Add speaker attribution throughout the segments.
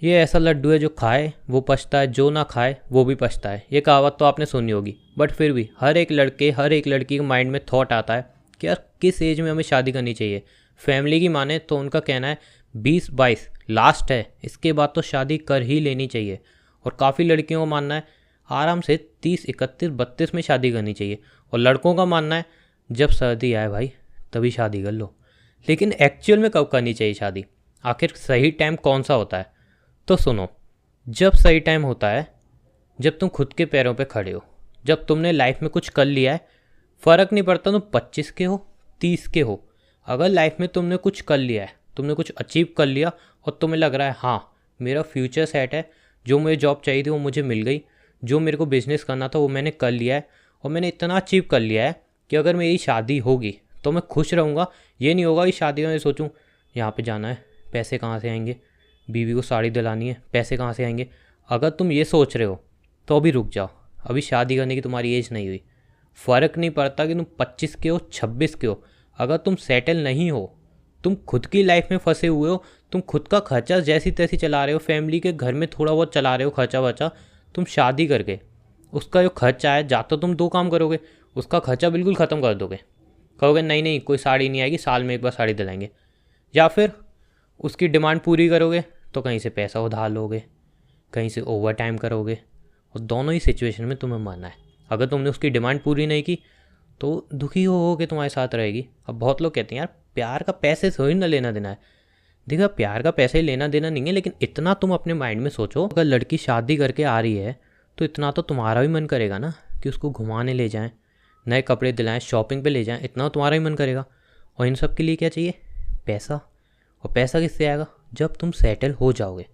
Speaker 1: ये ऐसा लड्डू है जो खाए वो पछता है, जो ना खाए वो भी पछता है। ये कहावत तो आपने सुनी होगी, बट फिर भी हर एक लड़के हर एक लड़की के माइंड में थॉट आता है कि यार किस एज में हमें शादी करनी चाहिए। फैमिली की माने तो उनका कहना है 20-22 लास्ट है, इसके बाद तो शादी कर ही लेनी चाहिए। और काफ़ी लड़कियों का मानना है आराम से 30, 31, 32 में शादी करनी चाहिए। और लड़कों का मानना है जब सर्दी आए भाई तभी शादी कर लो। लेकिन एक्चुअल में कब करनी चाहिए शादी? आखिर सही टाइम कौन सा होता है? तो सुनो, जब सही टाइम होता है जब तुम खुद के पैरों पे खड़े हो, जब तुमने लाइफ में कुछ कर लिया है। फ़र्क नहीं पड़ता तुम 25 के हो 30 के हो, अगर लाइफ में तुमने कुछ कर लिया है, तुमने कुछ अचीव कर लिया और तुम्हें लग रहा है हाँ मेरा फ्यूचर सेट है, जो मुझे जॉब चाहिए थी वो मुझे मिल गई, जो मेरे को बिज़नेस करना था वो मैंने कर लिया है, और मैंने इतना अचीव कर लिया है कि अगर मेरी शादी होगी तो मैं खुश रहूँगा। ये नहीं होगा कि शादी में सोचूँ यहाँ पे जाना है, पैसे कहाँ से आएंगे, बीवी को साड़ी दिलानी है, पैसे कहाँ से आएंगे। अगर तुम ये सोच रहे हो तो अभी रुक जाओ, अभी शादी करने की तुम्हारी एज नहीं हुई। फ़र्क नहीं पड़ता कि तुम 25 के हो 26 के हो, अगर तुम सेटल नहीं हो, तुम खुद की लाइफ में फंसे हुए हो, तुम खुद का खर्चा जैसी तैसी चला रहे हो, फैमिली के घर में थोड़ा बहुत चला रहे हो खर्चा वर्चा, तुम शादी करके उसका जो खर्चा है, जा तो तुम 2 काम करोगे, उसका खर्चा बिल्कुल ख़त्म कर दोगे, कहोगे नहीं नहीं कोई साड़ी नहीं आएगी, साल में एक बार साड़ी दिलाएंगे, या फिर उसकी डिमांड पूरी करोगे तो कहीं से पैसा उधार लोगे, कहीं से ओवर टाइम करोगे। और दोनों ही सिचुएशन में तुम्हें मरना है। अगर तुमने उसकी डिमांड पूरी नहीं की तो दुखी हो के तुम्हारे साथ रहेगी। अब बहुत लोग कहते हैं यार प्यार का पैसे से ही ना लेना देना है। देखो प्यार का पैसे ही लेना देना नहीं है, लेकिन इतना तुम अपने माइंड में सोचो, अगर लड़की शादी करके आ रही है तो इतना तो तुम्हारा भी मन करेगा ना कि उसको घुमाने ले जाएं, नए कपड़े दिलाएं, शॉपिंग पे ले जाएं, इतना तुम्हारा ही मन करेगा। और इन सब के लिए क्या चाहिए? पैसा। और पैसा किससे आएगा? जब तुम सेटल हो जाओगे।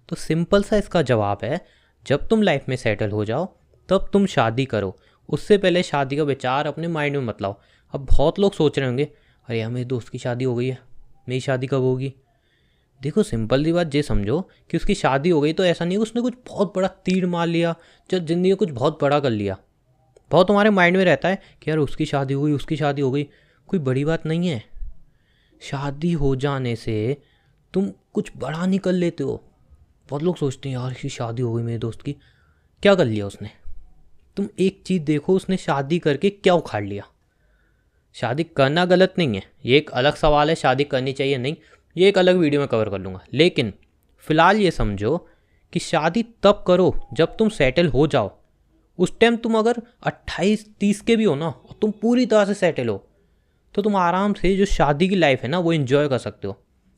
Speaker 1: तो सिंपल सा इसका जवाब है, जब तुम लाइफ में सेटल हो जाओ तब तुम शादी करो, उससे पहले शादी का विचार अपने माइंड में मत लाओ। अब बहुत लोग सोच रहे होंगे अरे यार मेरे दोस्त की शादी हो गई है, मेरी शादी कब होगी? देखो सिंपल सी बात ये समझो कि उसकी शादी हो गई तो ऐसा नहीं है उसने कुछ बहुत बड़ा तीर मार लिया, जब ज़िंदगी में कुछ बहुत बड़ा कर लिया। बहुत तुम्हारे माइंड में रहता है कि यार उसकी शादी हो गई, उसकी शादी हो गई, कोई बड़ी बात नहीं है। शादी हो जाने से तुम कुछ बड़ा नहीं कर लेते हो। बहुत लोग सोचते हैं यार इसकी शादी हो गई मेरे दोस्त की, क्या कर लिया उसने? तुम एक चीज़ देखो, उसने शादी करके क्या उखाड़ लिया। शादी करना गलत नहीं है, ये एक अलग सवाल है, शादी करनी चाहिए नहीं, ये एक अलग वीडियो में कवर कर लूँगा। लेकिन फ़िलहाल ये समझो कि शादी तब करो जब तुम सेटल हो जाओ। उस टाइम तुम अगर 28-30 के भी हो ना और तुम पूरी तरह से सेटल हो तो तुम आराम से जो शादी की लाइफ है ना वो इन्जॉय कर सकते हो।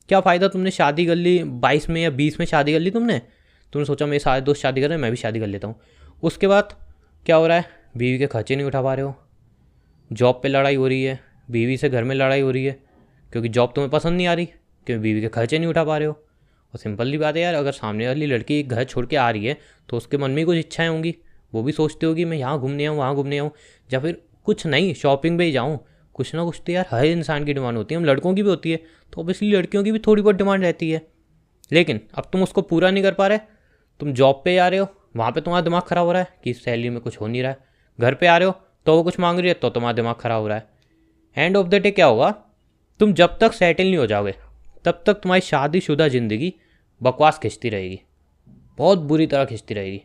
Speaker 1: क्या फ़ायदा तुमने शादी कर ली 22 में या 20 में शादी कर ली, तुमने सोचा मेरे सारे दोस्त शादी कर रहे हैं मैं भी शादी कर लेता हूँ। उसके बाद क्या हो रहा है? बीवी के खर्चे नहीं उठा पा रहे हो, जॉब पे लड़ाई हो रही है, बीवी से घर में लड़ाई हो रही है क्योंकि जॉब तुम्हें पसंद नहीं आ रही, क्योंकि बीवी के खर्चे नहीं उठा पा रहे हो। और सिंपल सी बात है यार, अगर सामने वाली लड़की घर छोड़ के आ रही है तो उसके मन में कुछ इच्छाएं होंगी, वो भी सोचते होगी मैं यहाँ घूमने आऊँ वहाँ घूमने आऊँ, या फिर कुछ नहीं शॉपिंग पे ही जाऊँ। कुछ ना कुछ तो यार हर इंसान की डिमांड होती है, हम लड़कों की भी होती है, तो ऑब्वियसली लड़कियों की भी थोड़ी बहुत डिमांड रहती है। लेकिन अब तुम उसको पूरा नहीं कर पा रहे, तुम जॉब पे आ रहे हो, वहाँ पे तुम्हारा दिमाग ख़राब हो रहा है कि सैलरी में कुछ हो नहीं रहा है, घर पे आ रहे हो तो वो कुछ मांग रही है तो तुम्हारा दिमाग ख़राब हो रहा है। एंड ऑफ द डे क्या होगा? तुम जब तक सेटल नहीं हो जाओगे तब तक तुम्हारी शादीशुदा ज़िंदगी बकवास खिंचती रहेगी, बहुत बुरी तरह खिंचती रहेगी।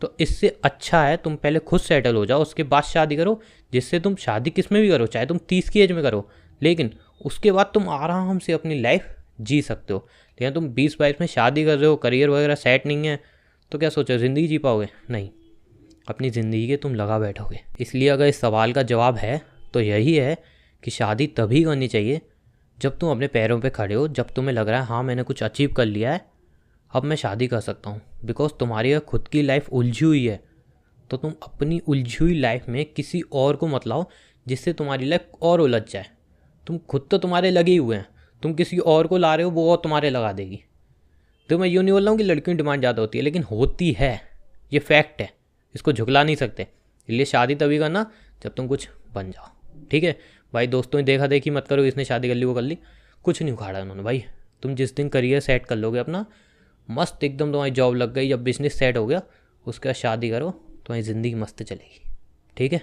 Speaker 1: तो इससे अच्छा है तुम पहले खुद सेटल हो जाओ, उसके बाद शादी करो, जिससे तुम शादी किस में भी करो, चाहे तुम 30 की एज में करो, लेकिन उसके बाद तुम आराम से अपनी लाइफ जी सकते हो। लेकिन तुम 20-22 में शादी कर रहे हो, करियर वगैरह सेट नहीं है, तो क्या सोचो ज़िंदगी जी पाओगे? नहीं, अपनी ज़िंदगी के तुम लगा बैठोगे। इसलिए अगर इस सवाल का जवाब है तो यही है कि शादी तभी करनी चाहिए जब तुम अपने पैरों पे खड़े हो, जब तुम्हें लग रहा है हाँ मैंने कुछ अचीव कर लिया है, अब मैं शादी कर सकता हूँ। बिकॉज तुम्हारी अगर खुद की लाइफ उलझी हुई है तो तुम अपनी उलझी हुई लाइफ में किसी और को मत लाओ जिससे तुम्हारी लाइफ और उलझ जाए। तुम खुद तो तुम्हारे लगे ही हुए हैं, तुम किसी और को ला रहे हो वो और तुम्हारे लगा देगी। तो मैं यूँ नहीं बोल रहा हूँ कि लड़कियों की डिमांड ज़्यादा होती है, लेकिन होती है, ये फैक्ट है, इसको झुकला नहीं सकते। इसलिए शादी तभी करना जब तुम कुछ बन जाओ। ठीक है भाई, दोस्तों ने देखा देखी मत करो, इसने शादी कर ली वो कर ली, कुछ नहीं उखाड़ा उन्होंने भाई। तुम जिस दिन करियर सेट कर लोगे अपना, मस्त एकदम तुम्हारी जॉब लग गई, जब बिजनेस सेट हो गया, उसके बाद शादी करो, तुम्हारी ज़िंदगी मस्त चलेगी। ठीक है।